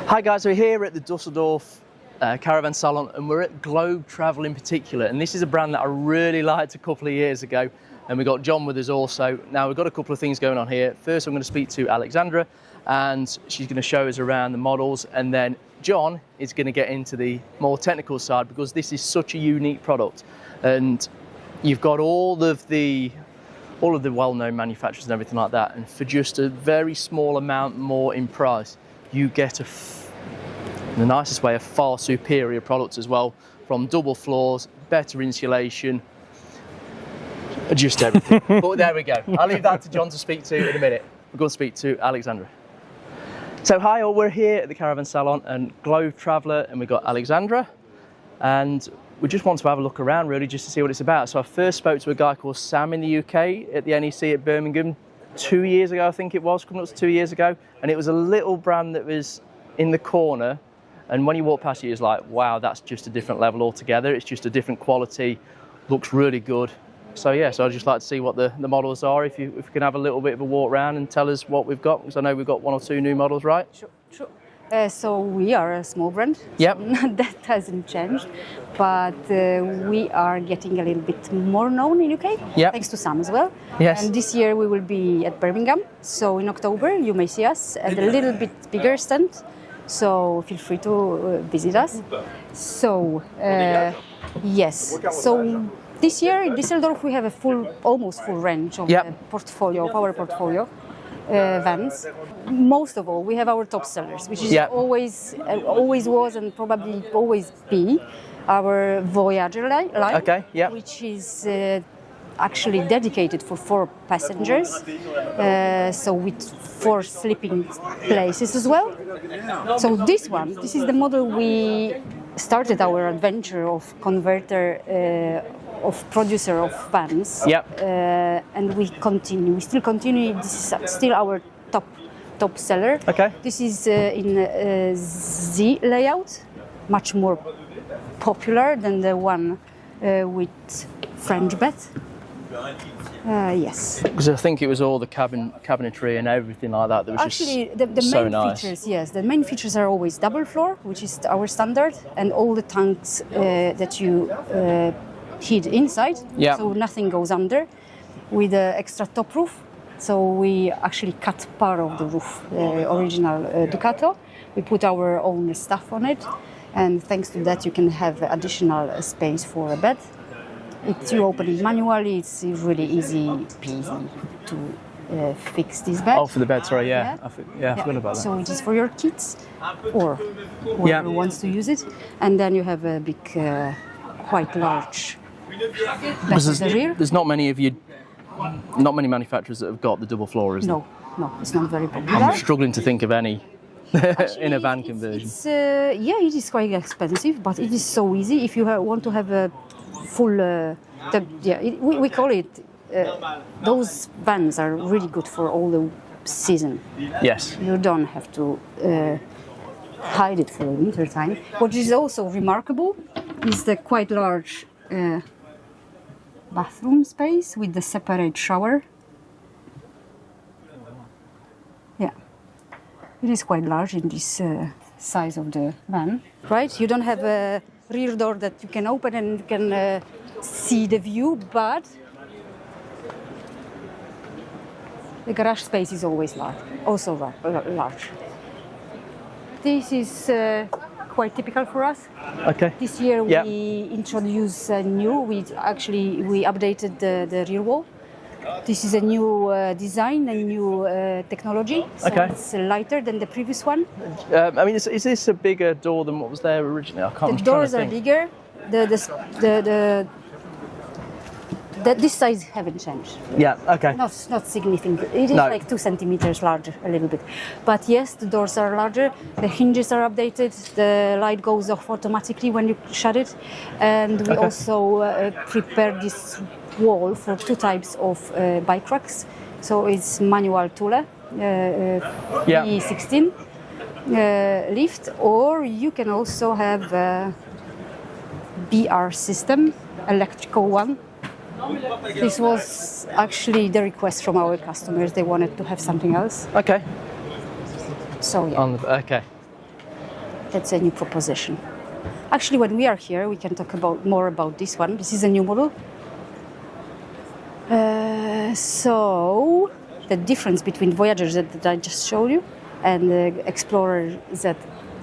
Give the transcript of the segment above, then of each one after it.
Hi guys, we're here at the Düsseldorf Caravan Salon and we're at Globe Travel in particular, and this is a brand that I really liked a couple of years ago, and we got John with us also. Now we've got a couple of things going on here. First I'm going to speak to Alexandra and she's going to show us around the models, and then John is going to get into the more technical side because this is such a unique product and you've got all of the well-known manufacturers and everything like that, and for just a very small amount more in price you get in the nicest way, a far superior product as well, from double floors, better insulation, just everything. But there we go. I'll leave that to John to speak to in a minute. We're going to speak to Alexandra. So hi all, we're here at the Caravan Salon and Globe Traveller, and we've got Alexandra, and we just want to have a look around really just to see what it's about. So I first spoke to a guy called Sam in the UK at the NEC at Birmingham 2 years ago, I think it was, coming up to 2 years ago, and it was a little brand that was in the corner, and when you walk past it, it's like, wow, that's just a different level altogether. It's just a different quality, looks really good. So yeah, so I'd just like to see what the models are, if we can have a little bit of a walk around and tell us what we've got, because I know we've got 1 or 2 new models, right? Sure. So we are a small brand. Yep. So that hasn't changed, but we are getting a little bit more known in UK, yep, thanks to Sam as well. Yes. And this year we will be at Birmingham, so in October you may see us at a little bit bigger stand, so feel free to visit us. So yes, so this year in Düsseldorf we have a almost full range of yep, our portfolio. Vans. Most of all, we have our top sellers, which is yep, always was and probably always be our Voyager line, okay, yep, which is actually dedicated for 4 passengers, so with 4 sleeping places as well. So this is the model we started our adventure of converter, of producer of vans, yep, and we still continue. This is still our top seller. okay. This is in Z layout, much more popular than the one with French bed. Yes. Because I think it was all the cabinetry and everything like that was actually just the so main nice. features. Yes, the main features are always double floor, which is our standard, and all the tanks that you heat inside, yeah, so nothing goes under, with an extra top roof. So we actually cut part of the roof, original Ducato. We put our own stuff on it, and thanks to that you can have additional space for a bed. You open it manually. It's really easy peasy to fix this bed. Oh, for the bed, sorry, yeah. Yeah. I forgot about that. So it is for your kids or whoever wants to use it. And then you have a big, quite large bed in the rear. There's not many manufacturers that have got the double floor, is there? No, it's not very popular. I'm struggling to think of any in a van conversion. It is quite expensive, but it is so easy. If you want to have a full, we call it, those vans are really good for all the season. Yes. You don't have to hide it for the winter time. What is also remarkable is the quite large bathroom space with the separate shower. Yeah, it is quite large in this size of the van, right? You don't have a rear door that you can open and you can see the view, but the garage space is always also large. This is quite typical for us. Okay. This year we introduced a new. We updated the rear wall. This is a new design, a new technology. So okay. It's lighter than the previous one. I mean, is this a bigger door than what was there originally? I can't. The doors are bigger. This size haven't changed. Yeah. Okay. Not significant. It is like 2 centimeters larger, a little bit. But yes, the doors are larger. The hinges are updated. The light goes off automatically when you shut it. And we also prepared this wall for 2 types of bike racks. So it's manual Thule, E16 lift, or you can also have a BR system, electrical one. This was actually the request from our customers. They wanted to have something else. Okay. So yeah. Okay. That's a new proposition. Actually, when we are here, we can talk more about this one. This is a new model. So the difference between Voyager Z that I just showed you and the Explorer Z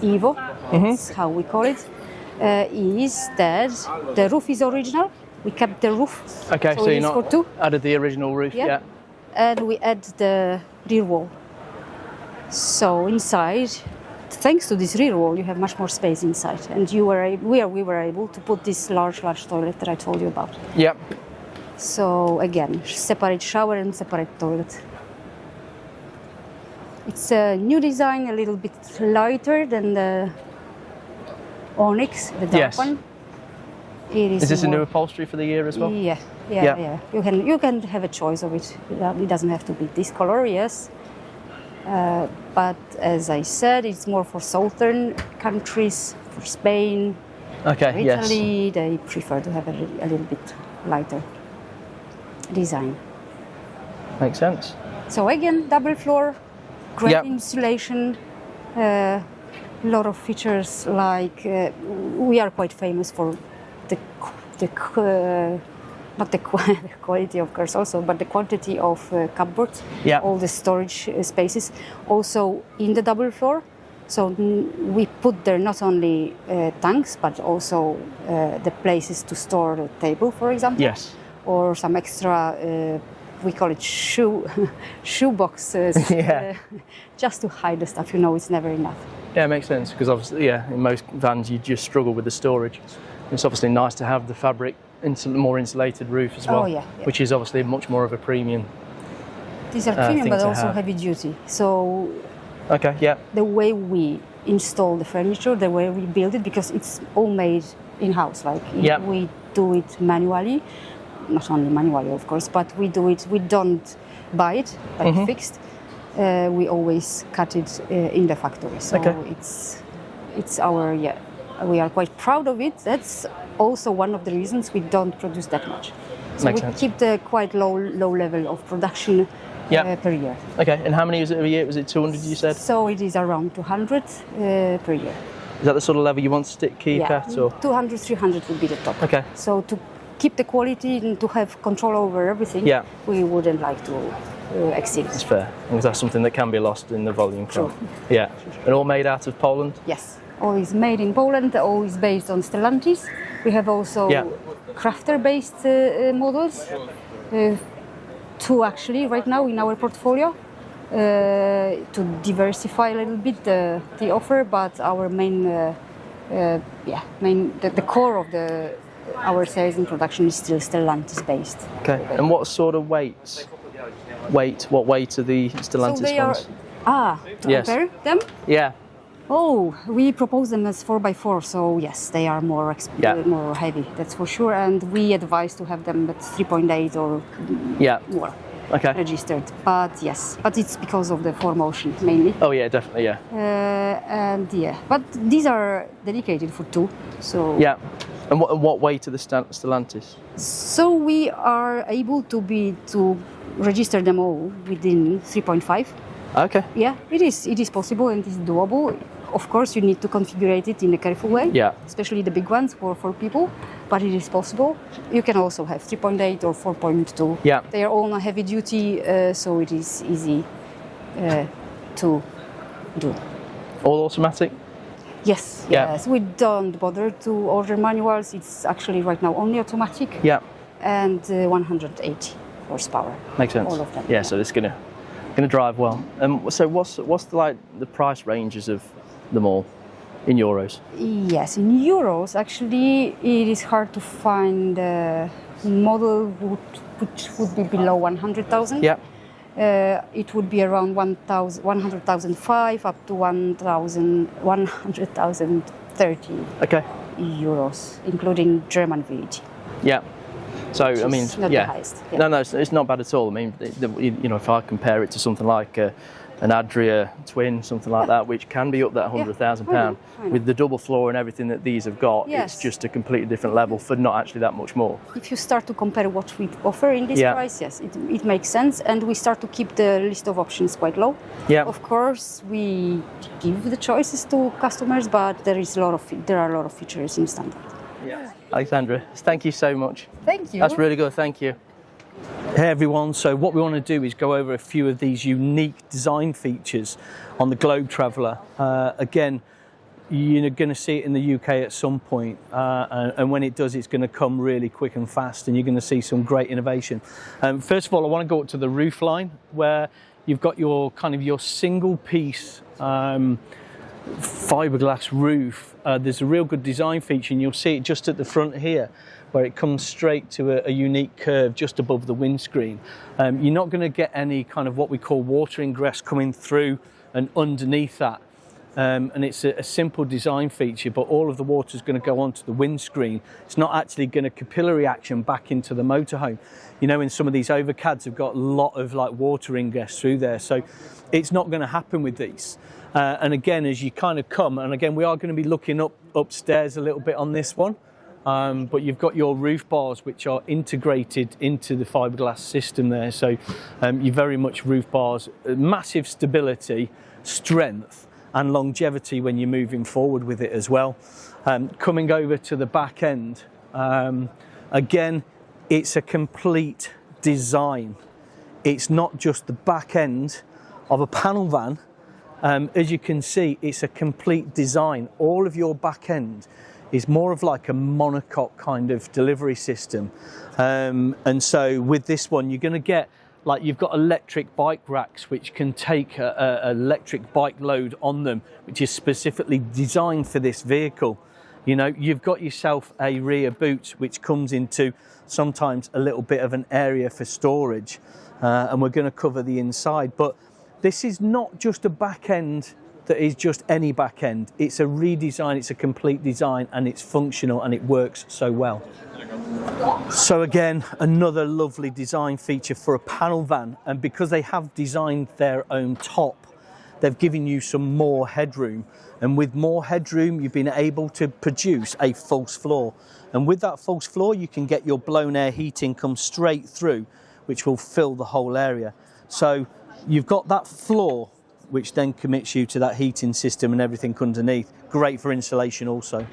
Evo, that's how we call it, is that the roof is original. We kept the roof. Okay, so it you're is not for two. added the original roof, yeah. And we add the rear wall. So inside, thanks to this rear wall, you have much more space inside, and we were able to put this large toilet that I told you about. Yep. So again, separate shower and separate toilet. It's a new design, a little bit lighter than the Onyx, the dark one. Is this a new upholstery for the year as well? Yeah. You can have a choice of it. It doesn't have to be this color, yes. But as I said, it's more for southern countries, for Spain, okay, for Italy. They prefer to have a little bit lighter design. Makes sense. So again, double floor, great insulation, a lot of features like we are quite famous for not the quality of course also, but the quantity of cupboards, all the storage spaces, also in the double floor. So we put there not only tanks, but also the places to store the table, for example. Yes. Or some extra, we call it shoe boxes, just to hide the stuff. You know, it's never enough. Yeah, it makes sense, because obviously, in most vans you just struggle with the storage. It's obviously nice to have the fabric, more insulated roof as well, which is obviously much more of a premium. These are premium, but also heavy duty. So, the way we install the furniture, the way we build it, because it's all made in-house. Like we do it manually, not only manually, of course, but we do it. We don't buy it like fixed. We always cut it in the factory. So it's our we are quite proud of it. That's also one of the reasons we don't produce that much. So we keep the quite low level of production per year. Okay, and how many is it a year? Was it 200 you said? So it is around 200 per year. Is that the sort of level you want to keep at? Or? 200, 300 would be the top. Okay. So to keep the quality and to have control over everything, we wouldn't like to exceed. It's fair, because that's something that can be lost in the volume. True. Yeah. And all made out of Poland? Yes. All is made in Poland, all is based on Stellantis. We have also crafter-based models, two actually right now in our portfolio, to diversify a little bit the offer, but our the core of our sales and production is still Stellantis-based. Okay, and what sort of weight are the Stellantis ones? Compare them? Yeah. Oh, we propose them as 4x4, so yes, they are more heavy, that's for sure. And we advise to have them at 3.8 or more registered. But but it's because of the 4Motion mainly. Oh yeah, definitely, but these are dedicated for two. So and what weight are the Stellantis? So we are able to register them all within 3.5. Okay. Yeah, it is possible and it is doable. Of course, you need to configure it in a careful way, especially the big ones for people, but it is possible. You can also have 3.8 or 4.2. Yeah. They are all on heavy duty, so it is easy to do. All automatic? Yes, yes. We don't bother to order manuals. It's actually right now only automatic. Yeah. And 180 horsepower. Makes sense. All of them. Yeah, so it's gonna drive well. So what's the price ranges of them all in euros? Yes, in euros, actually, it is hard to find a model which would be below 100,000. Yeah. It would be around 100,005 up to 100,030 euros, including German VAT. Yeah. So I mean, not the highest. No, it's not bad at all. I mean, if I compare it to something like an Adria twin, something like that, which can be up that £100,000. I know. With the double floor and everything that these have got, it's just a completely different level for not actually that much more. If you start to compare what we offer in this price, yes, it makes sense, and we start to keep the list of options quite low. Yeah. Of course, we give the choices to customers, but there are a lot of features in standard. Yeah. Alexandra, thank you so much. Thank you. That's really good, thank you. Hey everyone, so what we want to do is go over a few of these unique design features on the Globe Traveller. Again, you're going to see it in the UK at some point, and when it does, it's going to come really quick and fast, and you're going to see some great innovation. First of all, I want to go up to the roof line, where you've got your your single piece fiberglass roof. There's a real good design feature, and you'll see it just at the front here, where it comes straight to a unique curve just above the windscreen. You're not going to get any what we call water ingress coming through and underneath that. And it's a simple design feature, but all of the water is going to go onto the windscreen. It's not actually going to capillary action back into the motorhome. You know, in some of these overcads have got a lot of water ingress through there, so it's not going to happen with these. And again, as you come, and again, we are going to be looking upstairs a little bit on this one. But you've got your roof bars which are integrated into the fiberglass system there, so you very much roof bars, massive stability, strength and longevity when you're moving forward with it as well. Coming over to the back end, again, it's a complete design. It's not just the back end of a panel van. As you can see, it's a complete design. All of your back end is more of a monocoque kind of delivery system, and so with this one you're going to get you've got electric bike racks which can take a electric bike load on them, which is specifically designed for this vehicle. You know, you've got yourself a rear boot which comes into sometimes a little bit of an area for storage, and we're going to cover the inside. But this is not just a back end that is just any back end. It's a redesign, it's a complete design, and it's functional and it works so well. So again, another lovely design feature for a panel van, and because they have designed their own top, they've given you some more headroom, and with more headroom you've been able to produce a false floor, and with that false floor you can get your blown air heating come straight through, which will fill the whole area. So you've got that floor which then commits you to that heating system and everything underneath. Great for insulation also.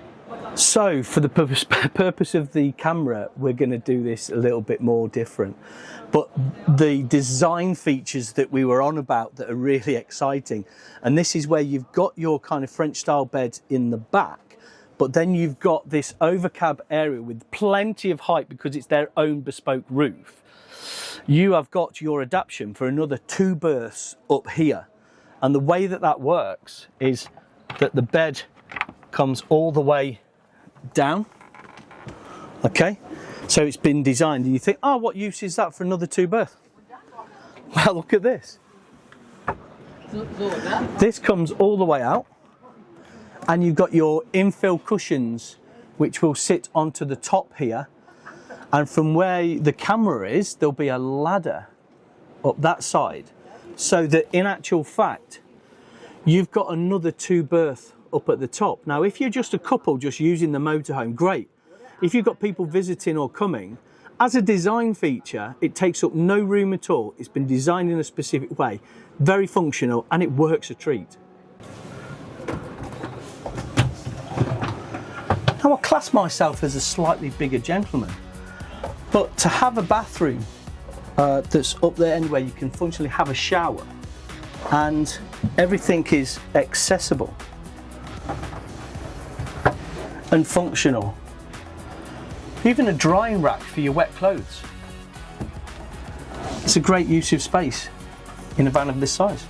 So for the purpose of the camera, we're going to do this a little bit more different. But the design features that we were on about that are really exciting, and this is where you've got your French style bed in the back, but then you've got this overcab area with plenty of height because it's their own bespoke roof. You have got your adaptation for another 2 berths up here. And the way that works is that the bed comes all the way down, okay? So it's been designed, and you think, oh, what use is that for another 2 berth? Well, look at this. This comes all the way out, and you've got your infill cushions, which will sit onto the top here. And from where the camera is, there'll be a ladder up that side, so that in actual fact, you've got another 2 berth up at the top. Now, if you're just a couple just using the motorhome, great. If you've got people visiting or coming, as a design feature, it takes up no room at all. It's been designed in a specific way, very functional, and it works a treat. Now, I class myself as a slightly bigger gentleman, but to have a bathroom that's up there anyway, you can functionally have a shower, and everything is accessible and functional. Even a drying rack for your wet clothes. It's a great use of space in a van of this size.